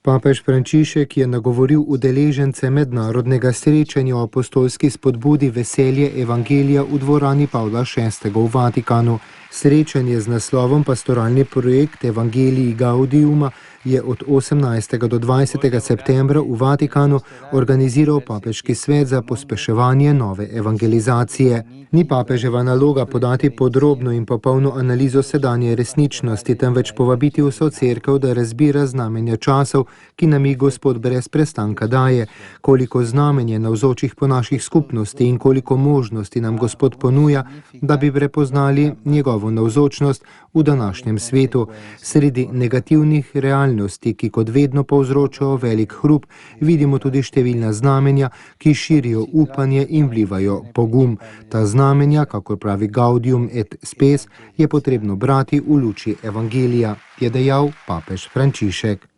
Papež Frančišek je nagovoril udeležence mednarodnega srečanja o apostolski spodbudi Veselje evangelija v dvorani Pavla VI. V Vatikanu. Srečanje z naslovom Pastoralni projekt Evangelii Gaudiuma je od 18. do 20. septembra v Vatikanu organiziral Papeški svet za pospeševanje nove evangelizacije. Ni papeževa naloga podati podrobno in popolno analizo sedanje resničnosti, temveč povabiti vso cerkev, da razbira znamenja časov, ki nam jih Gospod brez prestanka daje, koliko znamenj je navzočih po naših skupnosti in koliko možnosti nam Gospod ponuja, da bi prepoznali njegovo navzočnost v današnjem svetu. Sredi negativnih realnosti, ki kot vedno povzročajo velik hrup, vidimo tudi številna znamenja, ki širijo upanje in vlivajo pogum. Ta znamenja, kakor pravi Gaudium et Spes, je potrebno brati v luči evangelija, je dejal papež Frančišek.